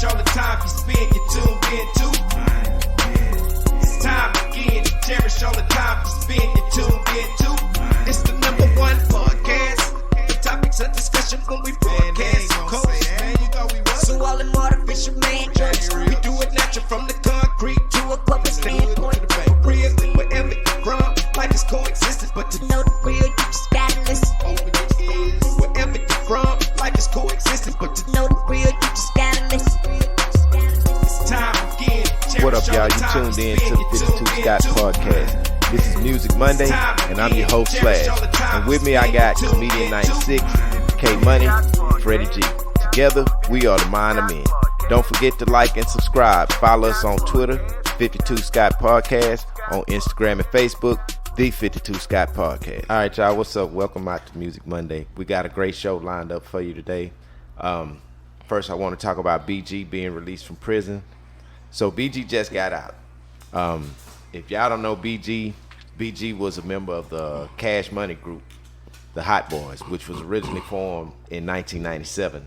cherish all the time you spend, you tuned in to. It's time again to cherish all the time you spend, you tuned in to. It's the number one podcast. The topics of discussion when we broadcast. So all them artificial man jokes, we do it natural from the concrete to a public standpoint. Real, wherever you from, life is coexistence, but to know the real, you just gotta listen. Wherever you from, life is coexistence, but to know the real, you just gotta listen. It's time again. What up, y'all? You tuned in to the 52 Scott Podcast. This is Music Monday, and I'm your host, Slash. And with me, I got Comedian 96, K Money, Freddie G. Together, we are the Mind of Men. Don't forget to like and subscribe. Follow us on Twitter, 52 Scott Podcast, on Instagram and Facebook, The 52 Scott Podcast. All right, y'all, what's up? Welcome out to Music Monday. We got a great show lined up for you today. First, I want to talk about BG being released from prison. So BG just got out. If y'all don't know BG was a member of the Cash Money group, the Hot Boys, which was originally formed in 1997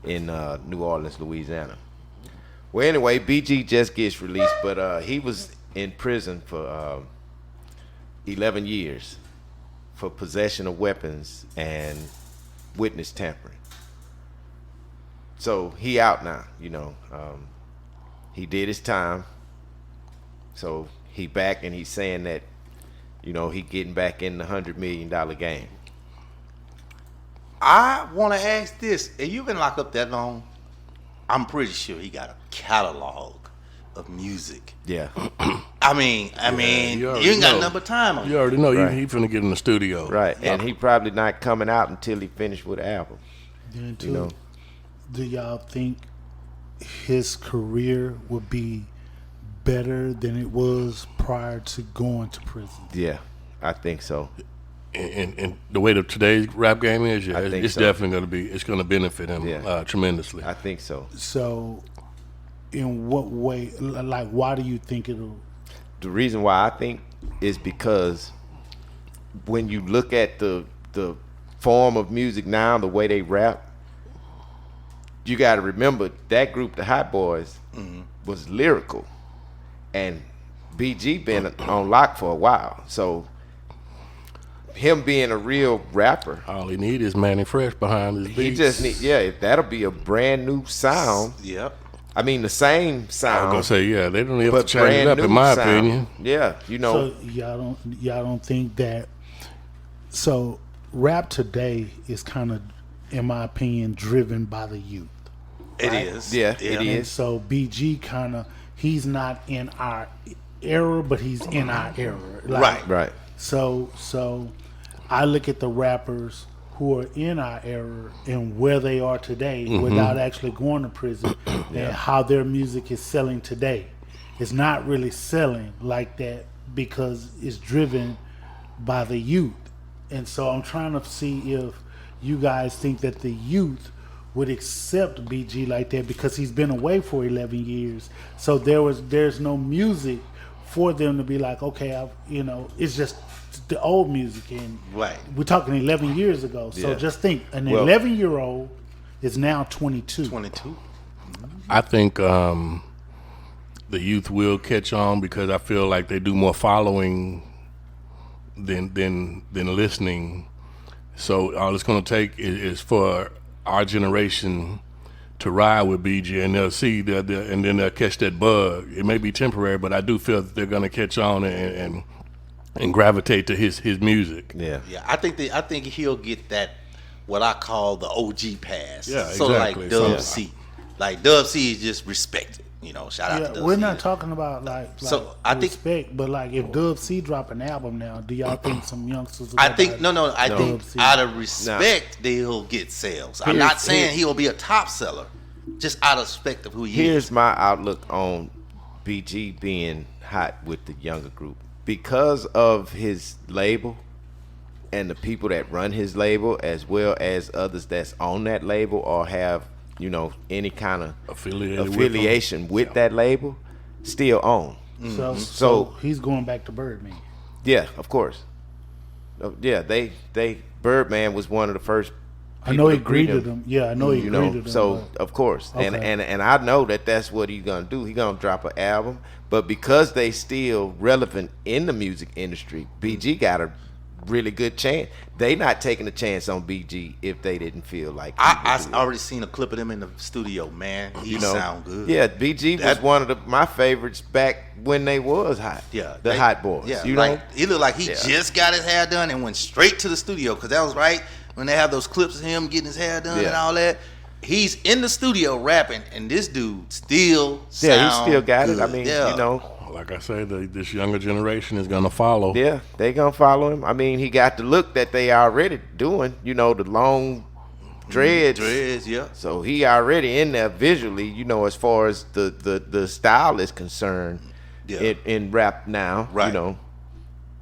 in New Orleans, Louisiana. Well, anyway, BG just gets released, but he was in prison for 11 years for possession of weapons and witness tampering. So he out now, you know. He did his time. So he back, and he's saying that, you know, he getting back in the $100 million game. I want to ask this. Have you been locked up that long? I'm pretty sure he got a catalog of music. Yeah. I mean, you ain't got nothing but time on You already know Right. he finna get in the studio. Right. And he probably not coming out until he finished with the album. Then too, You know. do y'all think his career would be better than it was prior to going to prison? Yeah, I think so. And the way that today's rap game is, I think it's so. definitely it's gonna benefit him Yeah. tremendously. I think so. So, in what way? Like, why do you think it'll? The reason why I think is because when you look at the form of music now, the way they rap, you got to remember that group, the Hot Boys, was lyrical, and BG been on lock for a while. So him being a real rapper, All he need is Manny Fresh behind his beats. he just need that'll be a brand new sound. Yep. I mean the same I was sound. gonna say, yeah, they don't have to but change it brand up, new in my sound. opinion. Yeah, you know. So y'all don't think that? So rap today is kind of, in my opinion, driven by the youth. It is. Yeah, it And is. so BG kind of, he's not in our era, but he's in our era. Like, Right. So I look at the rappers who are in our era and where they are today without actually going to prison and how their music is selling today. It's not really selling like that because it's driven by the youth. And so I'm trying to see if you guys think that the youth would accept BG like that because he's been away for 11 years. So there's no music for them to be like, okay, it's just the old music, and Right. we're talking 11 years ago. So Yeah. just think, an Well- 11-year-old is now 22. 22. I think the youth will catch on because I feel like they do more following than listening. So all it's going to take is for our generation to ride with BG, and they'll see and then they'll catch that bug. It may be temporary, but I do feel that they're going to catch on and gravitate to his music. Yeah. Yeah, I think he'll get that, what I call the OG pass. Yeah, So exactly. like Dub So- C. Like Dub C is just respected. Shout out to Dub We're C. not talking about like So, I think- respect, but like if Dub C drop an album now, do y'all think some youngsters? Will I go think buy no. I think Dub C? out of respect, they'll get sales. I'm not saying he'll be a top seller, just out of respect of who he Here's is. my outlook on BG being hot with the younger group. Because of his label and the people that run his label, as well as others that's on that label or have, any kind of affiliation with that label, still own. So he's going back to Birdman. Yeah, of course. Yeah, they Birdman was one of the first I know he greet greeted him. Yeah, I know he you greeted know. him. So of course, Okay. and I know that's what he's gonna do. He's gonna drop an album, but because they still relevant in the music industry, BG got a really good chance. They not taking a chance on BG if they didn't feel like I already seen a clip of them in the studio, man. He sound good. Yeah, BG was one of my favorites back when they was hot. Yeah, the Hot Boys. Yeah, you like know, he looked like he just got his hair done and went straight to the studio, because that was right when they have those clips of him getting his hair done and all that. He's in the studio rapping, and this dude still he still got good. it. I mean, yeah. you know. Like I said, this younger generation is gonna follow. Yeah, they gonna follow him. I mean, he got the look that they already doing. You know, the long dreads. Dreads, yeah. So he already in there visually. You know, as far as the style is concerned, in rap now. Right. You know,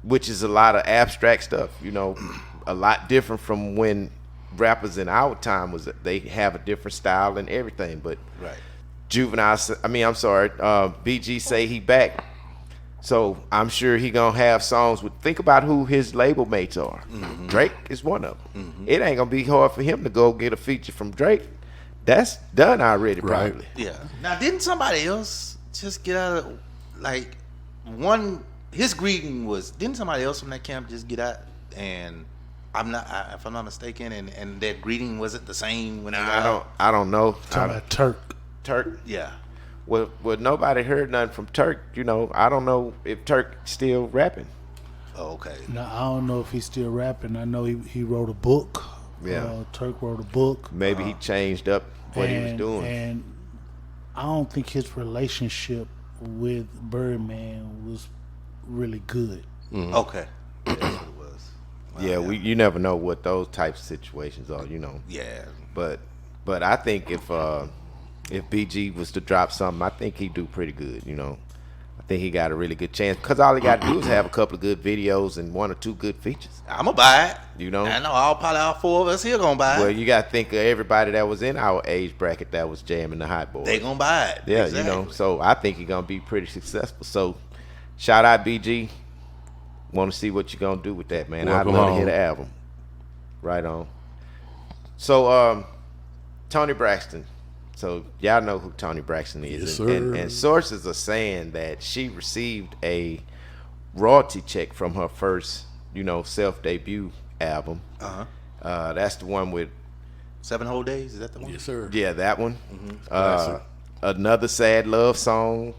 which is a lot of abstract stuff. You know, a lot different from when rappers in our time was. They have a different style and everything, but Right. BG say he back. So I'm sure he gonna have songs with. Think about who his label mates are. Mm-hmm. Drake is one of them. It ain't gonna be hard for him to go get a feature from Drake. That's done already, Right. probably. Yeah. Now, didn't somebody else just get out of, like, one, his greeting was, didn't somebody else from that camp just get out? And if I'm not mistaken, and their greeting wasn't the same when they got out? I don't know. Talking about Turk. Turk. Yeah. Well, nobody heard nothing from Turk. You know, I don't know if Turk still rapping. Oh, okay. Now, I don't know if he's still rapping. I know he wrote a book. Yeah. Turk wrote a book. Maybe he changed up what he was doing. And I don't think his relationship with Birdman was really good. Okay. Yeah, that's what it was. Wow, You never know what those types of situations are. You know. Yeah. But I think if BG was to drop something, I think he'd do pretty good. You know, I think he got a really good chance because all he got to do is have a couple of good videos and 1 or 2 good features. I'm going to buy it. You know, I know probably all 4 of us here going to buy it. Well, you got to think of everybody that was in our age bracket that was jamming the Hot Boys. They going to buy it. Yeah, Exactly. you know. So I think he's gonna be pretty successful. So shout out BG. Want to see what you're gonna do with that, man. Welcome I'd love to home. hear the album. Right on. So Toni Braxton. So y'all know who Toni Braxton is. Yes, and sir. sources are saying that she received a royalty check from her first, self debut album. That's the one with 7 whole days. Is that the one? Yes, sir. yeah, that one. Classic. Another sad love song.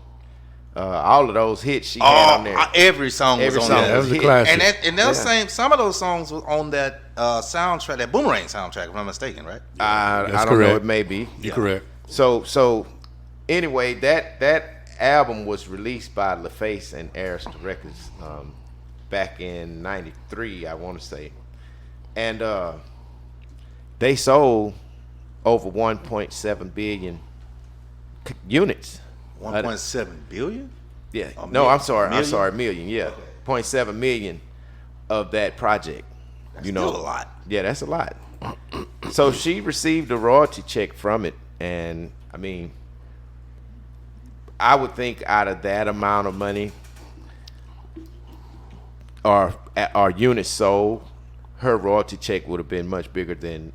All of those hits she had on there. Every song was Every on song there. that was a hit. classic. And those some of those songs was on that soundtrack, that Boomerang soundtrack, if I'm not mistaken, right? I That's don't know. correct. It may be. You're correct. So anyway, that album was released by LaFace and Arista Records back in '93, I want to say, and they sold over 1.7 billion units. 1.7 billion? Yeah. A No, mil- I'm sorry. million? I'm sorry. Million. Yeah. 0.7 million of that project. That's still a lot. Yeah, that's a lot. So she received a royalty check from it, and I mean, I would think out of that amount of money, or units sold, her royalty check would have been much bigger than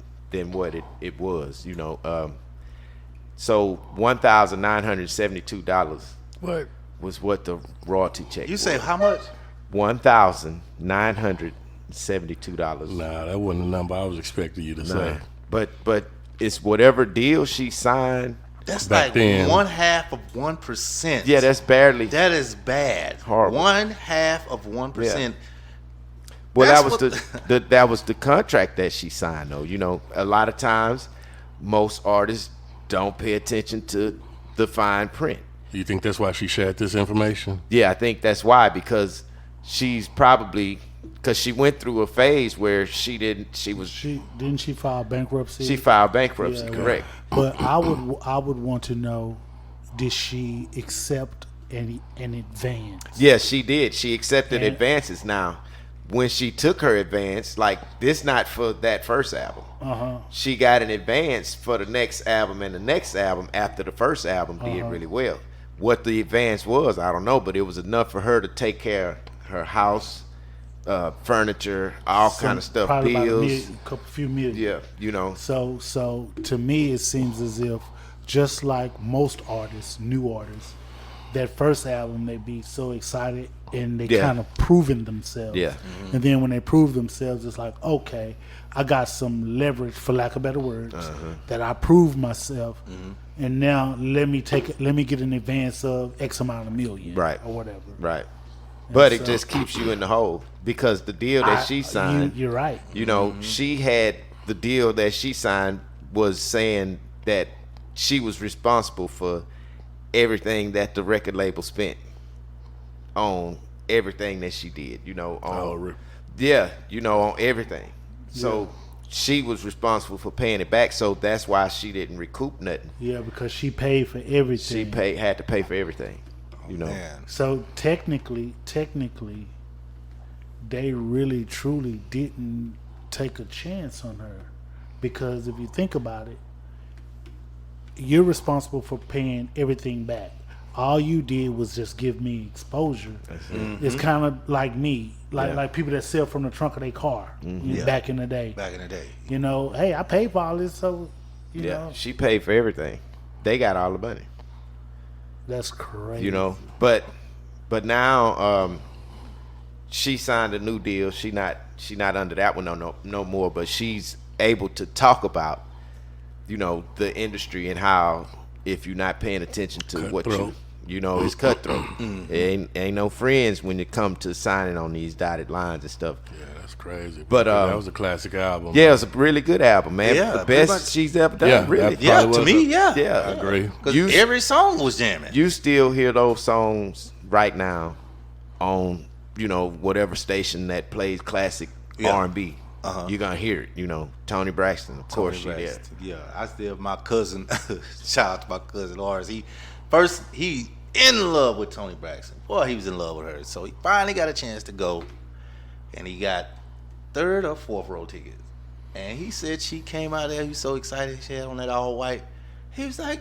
what it was. So $1,972 What? was what the royalty check. You was. say how much? $1,972. Nah, that wasn't the number I was expecting you to say. But it's whatever deal she signed. That's Back like then. 1/2 of 1%. Yeah, that's barely. that is bad. Horrible. 1/2 of 1%. Well, that That's was what- that was the contract that she signed, though. A lot of times, most artists don't pay attention to the fine print. You think that's why she shared this information? Yeah, I think that's why, because she went through a phase where she didn't File bankruptcy. she filed bankruptcy, Yeah, correct? But I would want to know, did she accept an advance? Yes, she did. She accepted And- advances. Now, when she took her advance, like this, not for that first album. She got an advance for the next album and the next album after the first album did really well. What the advance was, I don't know, but it was enough for her to take care of her house, furniture, all kind of stuff, probably about bills. few million. Yeah, you know. So to me, it seems as if, just like most artists, new artists, that first album they be so excited and they Yeah. kind of proving themselves. Yeah. And then when they prove themselves, it's like, okay, I got some leverage, for lack of better words, that I proved myself, and now let me get an advance of X amount of million, Right. or whatever. Right. But it so- just keeps you in the hole because the deal that she signed, You're right. you know, she had the deal that she signed was saying that she was responsible for everything that the record label spent on everything that she did, you know, on on everything. So she was responsible for paying it back, so that's why she didn't recoup nothing. Yeah, because she paid for everything. She had to pay for everything, you know. Man. So technically, they really truly didn't take a chance on her, because if you think about it, you're responsible for paying everything back. All you did was just give me exposure. It's kind of like me, like people that sell from the trunk of their car back in the day. Back in the day. You know, hey, I paid for all this, so you Yeah, know, she paid for everything. They got all the money, that's crazy. you know. But now she signed a new deal. She not under that one no more. But she's able to talk about, you know, the industry and how if you're not paying attention to what you know, it's cutthroat. Ain't no friends when it come to signing on these dotted lines and stuff. Yeah, that's crazy. But, that was a classic album. Yeah, it's a really good album, man. Yeah, the pretty best much. she's ever done. Yeah, really. that Yeah, probably to was me, yeah. Yeah. I agree. Because every song was jamming. You still hear those songs right now on, you know, whatever station that plays classic R&B. You're gonna hear it, you know. Toni Braxton, of course, she there. Yeah, I still my cousin. Shout out to my cousin Lars. He in love with Toni Braxton. Boy, he was in love with her. So he finally got a chance to go, and he got 3rd or 4th row tickets. And he said she came out there. He was so excited. She had on that all white. He was like,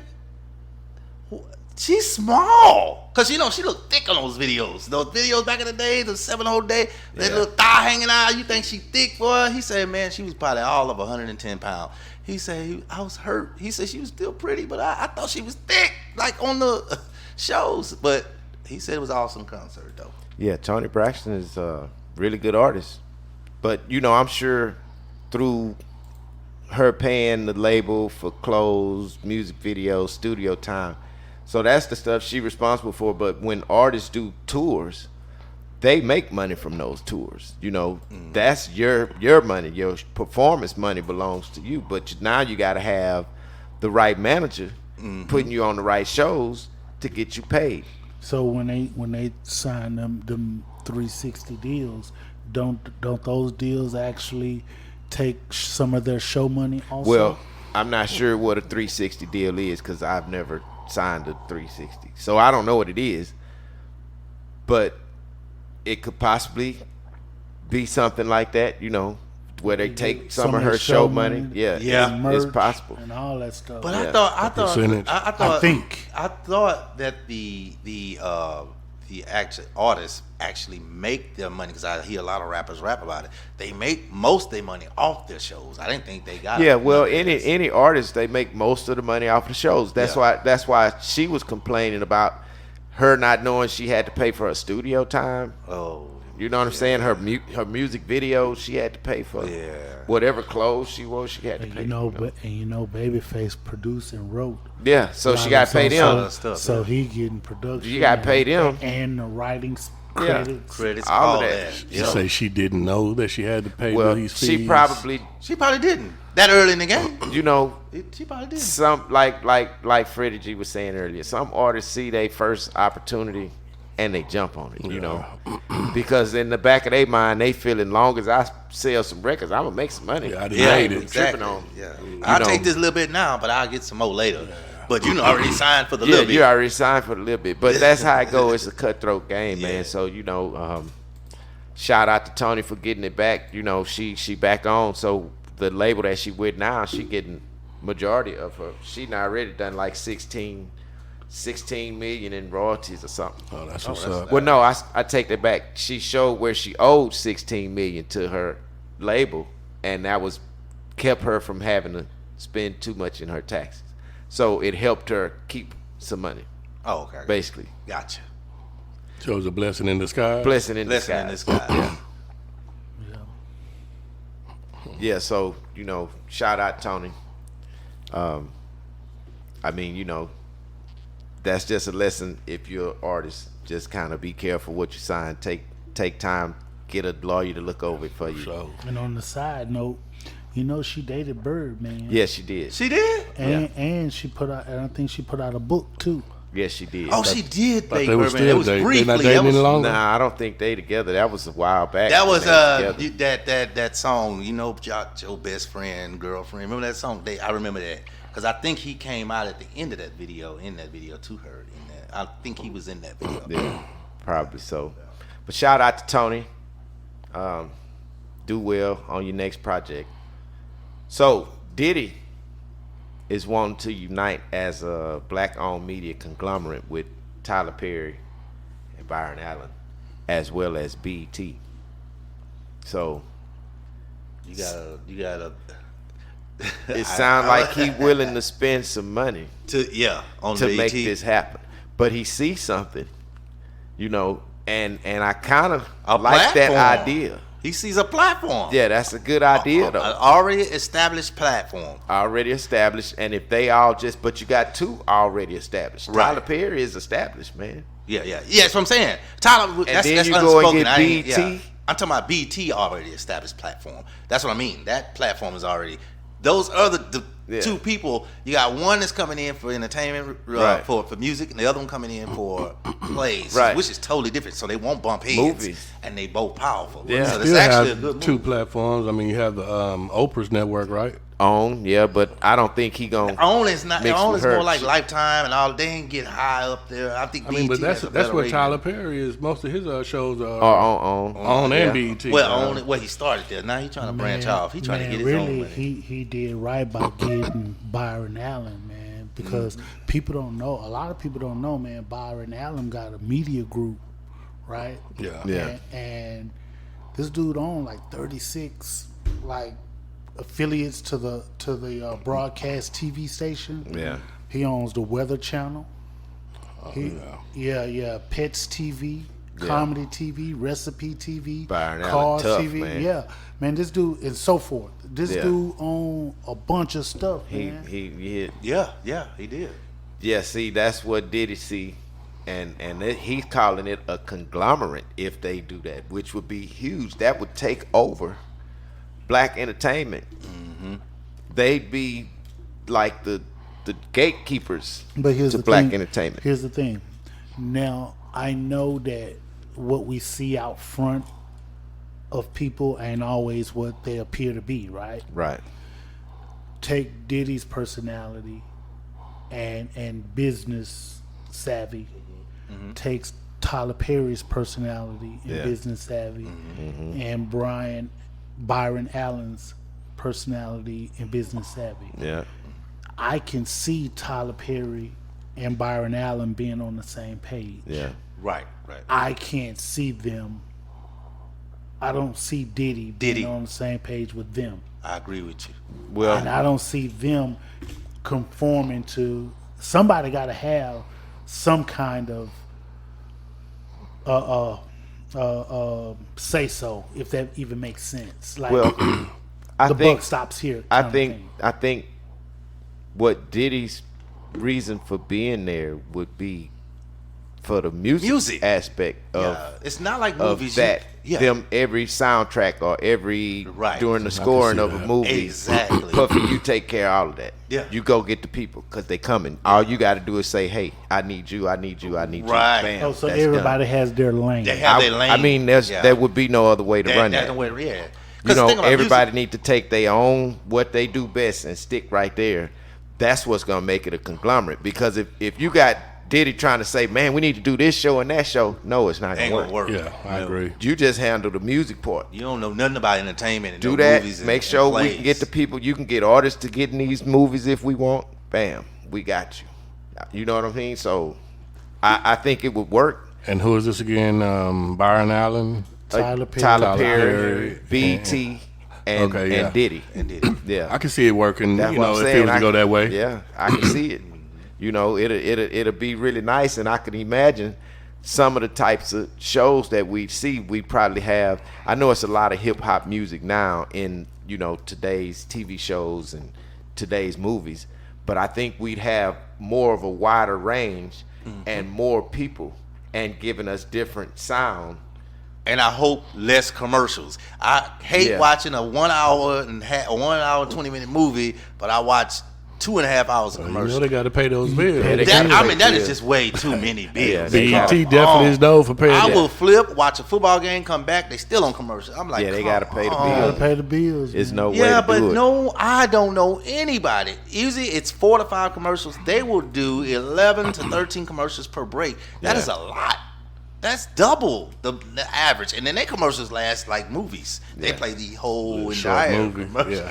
she's small. Because, you know, she looked thick on those videos. Those videos back in the day, the 7-hole day, that little thigh hanging out. You think she thick, boy? He said, man, she was probably all of 110 pounds. He said, I was hurt. He said she was still pretty, but I thought she was thick, like on the shows. But he said it was an awesome concert, though. Yeah, Toni Braxton is a really good artist. But, you know, I'm sure through her paying the label for clothes, music videos, studio time, so that's the stuff she's responsible for. But when artists do tours, they make money from those tours. You know, that's your money. Your performance money belongs to you. But now you got to have the right manager putting you on the right shows to get you paid. So when they sign them 360 deals, don't those deals actually take some of their show money also? Well, I'm not sure what a 360 deal is because I've never signed a 360, so I don't know what it is. But it could possibly be something like that, you know, where they take some of her show money. Yeah, it's possible. And all that stuff. But Yeah. I thought that the actual artists actually make their money, because I hear a lot of rappers rap about it. They make most of their money off their shows. I didn't think they got it. Yeah, well, any artist, they make most of the money off the shows. That's why she was complaining about her not knowing she had to pay for her studio time. Oh, you know what I'm saying? Her music videos, she had to pay for. Yeah. Whatever clothes she wore, she had to pay. Babyface produced and wrote. Yeah, so she got paid him. So he getting production. You got paid him and the writing Yeah. credits. all of that. You say she didn't know that she had to pay Well, these fees? she probably, didn't that early in the game. you know, She probably didn't. some like Freddie G was saying earlier. Some artists see their first opportunity and they jump on it, you know, because in the back of their mind they feeling, long as I sell some records, I'm gonna make some money. Yeah, I done made it. Exactly. Tripping on. Yeah, I'll take this little bit now, but I'll get some more later. But you know, already signed for the little bit. You already signed for the little bit, but that's how it goes. It's a cutthroat game, man. So you know, shout out to Toni for getting it back. You know, she back on. So the label that she with now, she getting majority of her. She now already done like 16 16 million in royalties or something. Oh, that's what's up. Well, no, I take that back. She showed where she owed 16 million to her label, and that was kept her from having to spend too much in her taxes. So it helped her keep some money. Oh, okay. Basically. Gotcha. So it was a blessing in disguise. Blessing in Blessing disguise. in disguise. Yeah, so, shout out Toni. I mean, that's just a lesson if you're an artist. Just kind of be careful what you sign. Take time, get a lawyer to look over it for you. So, And on the side note, she dated Bird, man. Yes, she did. She did? And she put out, and I think she put out a book too. Yes, she did. Oh, she did but date they were Birdman. still It was dating. briefly. They're not That dating was, any longer. Nah, I don't think they together. That was a while back. that was when they together. that song, your best friend, girlfriend. Remember that song? I remember that. Because I think he came out at the end of that video, to her. I think he was in that video. Yeah, probably so. But shout out to Toni. Do well on your next project. So, Diddy is wanting to unite as a black-owned media conglomerate with Tyler Perry and Byron Allen, as well as BET. So, You gotta. it sounds like he willing to spend some money on to BET. make this happen. But he sees something, and I kind of like that platform. idea. He sees a platform. Yeah, that's a good idea, An though. already established platform. Already established, and if they all but you got two already established. Right. Tyler Perry is established, man. Yeah. That's what I'm saying. Tyler, that's then you unspoken. go and get I ain't- BET. yeah. I'm talking about BET already established platform. That's what I mean. That platform is already. Those other two people, you got one that's coming in for entertainment, Right. for music, and the other one coming in for plays, Right. which is totally different. So they won't bump heads. Movies. And they both powerful. Yeah. So still it's actually a have good two movie. platforms. I mean, you have the Oprah's network, right? But I don't think he gonna. OWN is not. mix OWN with is more her like shit. Lifetime and all. They ain't get high up there. I think. I mean, but BET has a that's better where rating. Tyler Perry is. Most of his shows are on and yeah. BET. Well, he started there. Now he's trying to branch off. He's trying to get his own money. He did right by getting Byron Allen, man, because people don't know. A lot of people don't know, man. Byron Allen got a media group, right? Yeah. And this dude owned like 36 affiliates to the broadcast TV station. Yeah. He owns the Weather Channel. Yeah. Pets TV, Comedy TV, Recipe TV, Byron Allen, Cars tough, TV. man. Yeah, man, this dude and so forth. This Yeah. dude owned a bunch of stuff, man. He Yeah, he did. yeah. See, that's what Diddy see, and he's calling it a conglomerate if they do that, which would be huge. That would take over black entertainment. Mm-hmm. They'd be like the gatekeepers But here's to the black thing. entertainment. Here's the thing. Now I know that what we see out front of people ain't always what they appear to be, right? Right. Take Diddy's personality and business savvy. Takes Tyler Perry's personality and Yeah. business savvy, and Byron Allen's personality and business savvy. Yeah. I can see Tyler Perry and Byron Allen being on the same page. Yeah. Right. I can't see them. I don't see Diddy being on the same page with them. I agree with you. Well, And I don't see them conforming to. Somebody got to have some kind of say so, if that even makes sense. Like I the think buck stops here. I kind of think thing. I think what Diddy's reason for being there would be for the music aspect of It's not like of movies. that. Yeah. Them every soundtrack or every Right. during the scoring see of a that. movie. Exactly. Puffy, you take care of all of that. Yeah. You go get the people because they coming. All you got to do is say, "Hey, I need you. I need you. I need Right. you." Bam, Oh, so that's everybody done. has their lane. They have their lane. I mean, there would be no other way to run That's that. the way. Yeah. You 'Cause know, think about everybody music. need to take their own what they do best and stick right there. That's what's gonna make it a conglomerate. Because if you got Diddy trying to say, "Man, we need to do this show and that show," no, it's not Ain't gonna gonna work. work. Yeah, I agree. You just handle the music part. You don't know nothing about entertainment and Do no that. movies and, Make sure and we can get the people. You can get artists to get in these movies if we want. Bam, we got you. You know what I mean? So I think it would work. And who is this again? Byron Allen, Tyler Perry. Tyler Perry, BT, and Diddy. And Diddy. Yeah, I can see it working. That's what I'm if saying. it was to go that way. Yeah, I can see it. It'll be really nice, and I can imagine some of the types of shows that we see. We probably have. I know it's a lot of hip hop music now in today's TV shows and today's movies, but I think we'd have more of a wider range and more people and giving us different sound. And I hope less commercials. I hate watching a 1 hour and 20-minute movie, but I watch 2.5 hours of commercials. They got to pay those bills. That is just way too many bills. BET definitely is known for paying. I will flip, watch a football game, come back, they still on commercial. I'm like, they got to pay the bills. Gotta pay the bills. There's no way Yeah, to but do it. no, I don't know anybody. Usually it's 4 to 5 commercials. They will do 11 to 13 commercials per break. That is a lot. That's double the average. And then their commercials last like movies. They play the whole entire movie. commercial.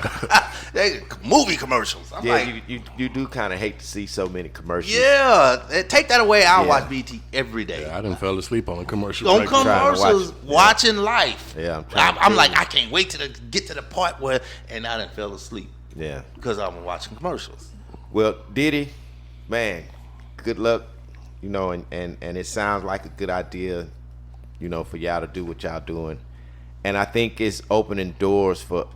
They movie commercials. I'm like, you do kind of hate to see so many commercials. yeah, take that away. I watch BT every day. I done fell asleep on a commercial. On like that. commercials, watching life. Yeah, I'm like, I can't wait to get to the part where, and I done fell asleep. Yeah. Because I'm watching commercials. Well, Diddy, man, good luck. And it sounds like a good idea, for y'all to do what y'all doing. And I think it's opening doors for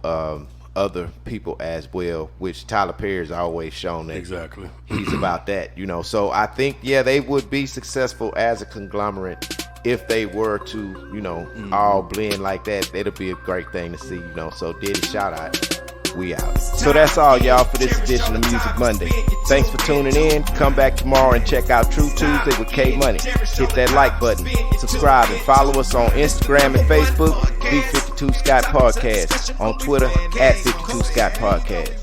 other people as well, which Tyler Perry's always shown that Exactly. he's about that, So I think, they would be successful as a conglomerate if they were to, all blend like that. That'll be a great thing to see, So Diddy, shout out. We out. So that's all, y'all, for this edition of Music Monday. Thanks for tuning in. Come back tomorrow and check out True Tuesday with K Money. Hit that like button, subscribe, and follow us on Instagram and Facebook, The 52 Scott Podcast, on Twitter, @52 Scott Podcast.